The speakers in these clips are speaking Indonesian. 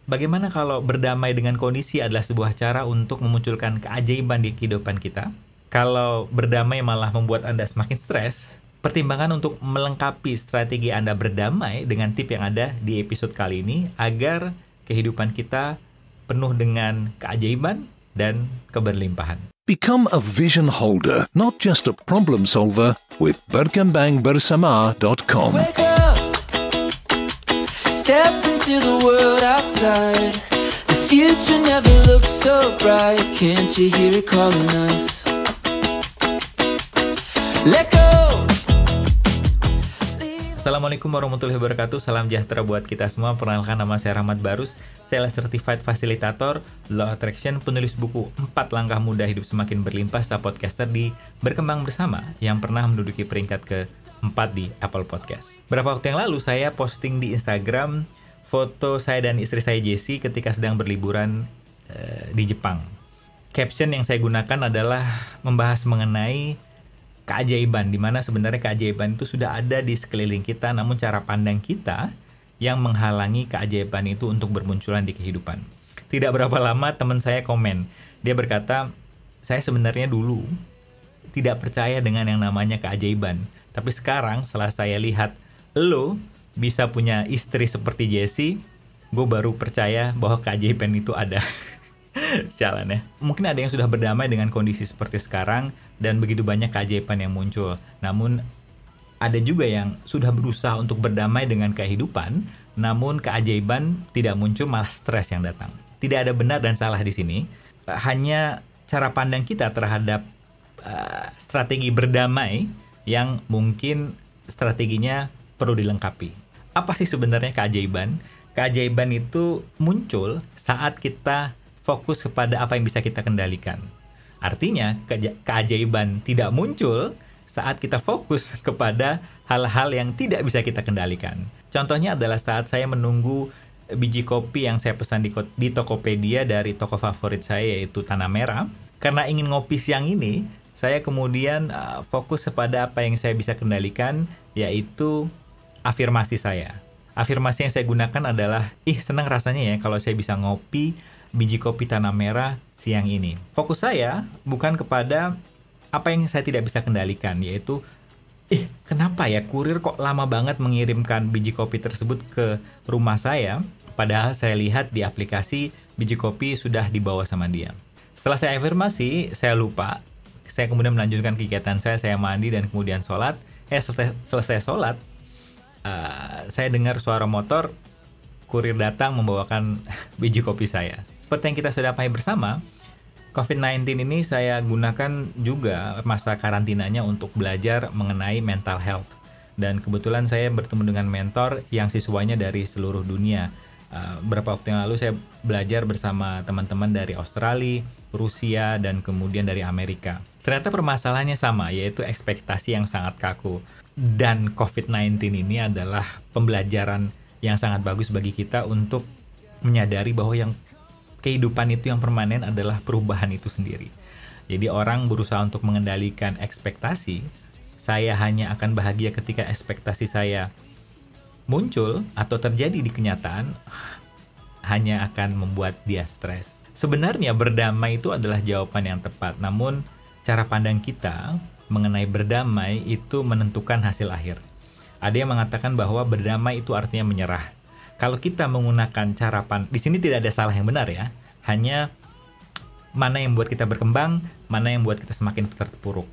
Bagaimana kalau berdamai dengan kondisi adalah sebuah cara untuk memunculkan keajaiban di kehidupan kita? Kalau berdamai malah membuat Anda semakin stres, pertimbangkan untuk melengkapi strategi Anda berdamai dengan tip yang ada di episode kali ini agar kehidupan kita penuh dengan keajaiban dan keberlimpahan. Become a vision holder, not just a problem solver with berkembangbersama.com. Wake up, step into the world outside. The future never looks so bright. Can't you hear it calling us? Let go. Assalamualaikum warahmatullahi wabarakatuh. Salam sejahtera buat kita semua. Perkenalkan, nama saya Rahmat Barus. Saya Certified Facilitator, Law Attraction, penulis buku 4 Langkah Mudah Hidup Semakin Berlimpah, serta podcaster di Berkembang Bersama yang pernah menduduki peringkat ke-4 di Apple Podcast. Beberapa waktu yang lalu saya posting di Instagram foto saya dan istri saya Jessie ketika sedang berliburan di Jepang. Caption yang saya gunakan adalah membahas mengenai keajaiban, di mana sebenarnya keajaiban itu sudah ada di sekeliling kita, namun cara pandang kita yang menghalangi keajaiban itu untuk bermunculan di kehidupan. Tidak berapa lama teman saya komen, dia berkata, saya sebenarnya dulu tidak percaya dengan yang namanya keajaiban, tapi sekarang setelah saya lihat lo bisa punya istri seperti Jessie, gue baru percaya bahwa keajaiban itu ada. Sialan ya. Mungkin ada yang sudah berdamai dengan kondisi seperti sekarang dan begitu banyak keajaiban yang muncul. Namun ada juga yang sudah berusaha untuk berdamai dengan kehidupan, namun keajaiban tidak muncul, malah stres yang datang. Tidak ada benar dan salah di sini. Hanya cara pandang kita terhadap strategi berdamai yang mungkin strateginya perlu dilengkapi. Apa sih sebenarnya keajaiban? Keajaiban itu muncul saat kita fokus kepada apa yang bisa kita kendalikan. Artinya, keajaiban tidak muncul saat kita fokus kepada hal-hal yang tidak bisa kita kendalikan. Contohnya adalah saat saya menunggu biji kopi yang saya pesan di Tokopedia dari toko favorit saya, yaitu Tanah Merah. Karena ingin ngopi siang ini, saya kemudian fokus kepada apa yang saya bisa kendalikan, yaitu afirmasi saya. Afirmasi yang saya gunakan adalah, senang rasanya ya kalau saya bisa ngopi biji kopi Tanah Merah siang ini. Fokus saya bukan kepada apa yang saya tidak bisa kendalikan, yaitu kenapa ya kurir kok lama banget mengirimkan biji kopi tersebut ke rumah saya, padahal saya lihat di aplikasi biji kopi sudah dibawa sama dia. Setelah saya afirmasi, saya lupa. Saya kemudian melanjutkan kegiatan saya mandi dan kemudian sholat. Selesai sholat, saya dengar suara motor, kurir datang membawakan biji kopi saya. Seperti yang kita sudah pahami bersama, COVID-19 ini saya gunakan juga masa karantinanya untuk belajar mengenai mental health. Dan kebetulan saya bertemu dengan mentor yang siswanya dari seluruh dunia. Beberapa waktu yang lalu saya belajar bersama teman-teman dari Australia, Rusia, dan kemudian dari Amerika. Ternyata permasalahannya sama, yaitu ekspektasi yang sangat kaku. Dan COVID-19 ini adalah pembelajaran yang sangat bagus bagi kita untuk menyadari bahwa yang kehidupan itu yang permanen adalah perubahan itu sendiri. Jadi orang berusaha untuk mengendalikan ekspektasi, saya hanya akan bahagia ketika ekspektasi saya muncul atau terjadi di kenyataan, hanya akan membuat dia stres. Sebenarnya berdamai itu adalah jawaban yang tepat, namun cara pandang kita mengenai berdamai itu menentukan hasil akhir. Ada yang mengatakan bahwa berdamai itu artinya menyerah. Kalau kita menggunakan cara di sini tidak ada salah yang benar ya. Hanya mana yang buat kita berkembang, mana yang buat kita semakin terpuruk.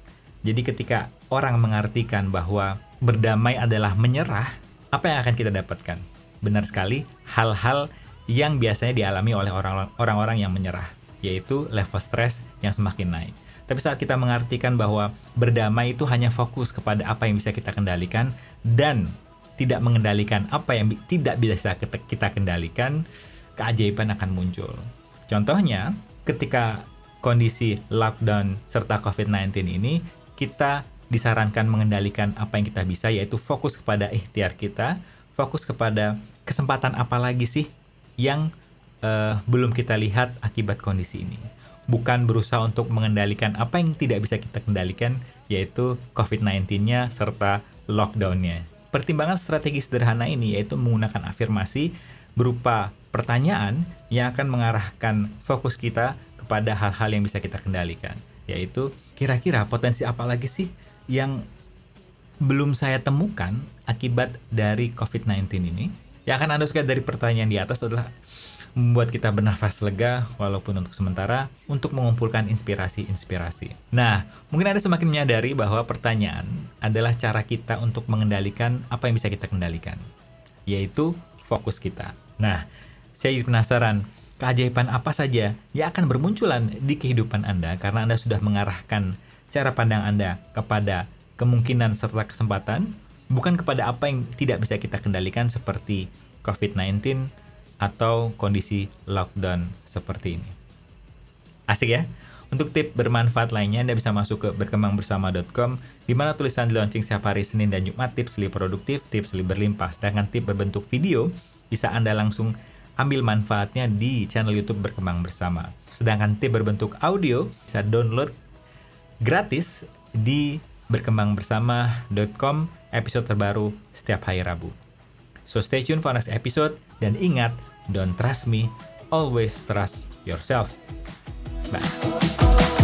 Jadi ketika orang mengartikan bahwa berdamai adalah menyerah, apa yang akan kita dapatkan? Benar sekali, hal-hal yang biasanya dialami oleh orang-orang yang menyerah, yaitu level stres yang semakin naik. Tapi saat kita mengartikan bahwa berdamai itu hanya fokus kepada apa yang bisa kita kendalikan dan tidak mengendalikan apa yang tidak bisa kita kendalikan, keajaiban akan muncul. Contohnya, ketika kondisi lockdown serta COVID-19 ini, kita disarankan mengendalikan apa yang kita bisa, yaitu fokus kepada ikhtiar kita, fokus kepada kesempatan apa lagi sih yang belum kita lihat akibat kondisi ini. Bukan berusaha untuk mengendalikan apa yang tidak bisa kita kendalikan, yaitu COVID-19-nya serta lockdown-nya. Pertimbangan strategi sederhana ini yaitu menggunakan afirmasi berupa pertanyaan yang akan mengarahkan fokus kita kepada hal-hal yang bisa kita kendalikan, yaitu kira-kira potensi apa lagi sih yang belum saya temukan akibat dari COVID-19 ini. Yang akan Anda suka dari pertanyaan di atas adalah membuat kita bernafas lega walaupun untuk sementara untuk mengumpulkan inspirasi-inspirasi. Nah, mungkin Anda semakin menyadari bahwa pertanyaan adalah cara kita untuk mengendalikan apa yang bisa kita kendalikan, yaitu fokus kita. Nah, saya jadi penasaran, keajaiban apa saja yang akan bermunculan di kehidupan Anda karena Anda sudah mengarahkan cara pandang Anda kepada kemungkinan serta kesempatan, bukan kepada apa yang tidak bisa kita kendalikan seperti COVID-19 atau kondisi lockdown seperti ini. Asik ya? Untuk tips bermanfaat lainnya, Anda bisa masuk ke berkembangbersama.com, di mana tulisan di launching setiap hari Senin dan Jumat tips lebih produktif, tips lebih berlimpah. Sedangkan tips berbentuk video, bisa Anda langsung ambil manfaatnya di channel YouTube Berkembang Bersama. Sedangkan tips berbentuk audio, bisa download gratis di berkembangbersama.com, episode terbaru setiap hari Rabu. So stay tune for next episode, dan ingat, don't trust me, always trust yourself. Bye.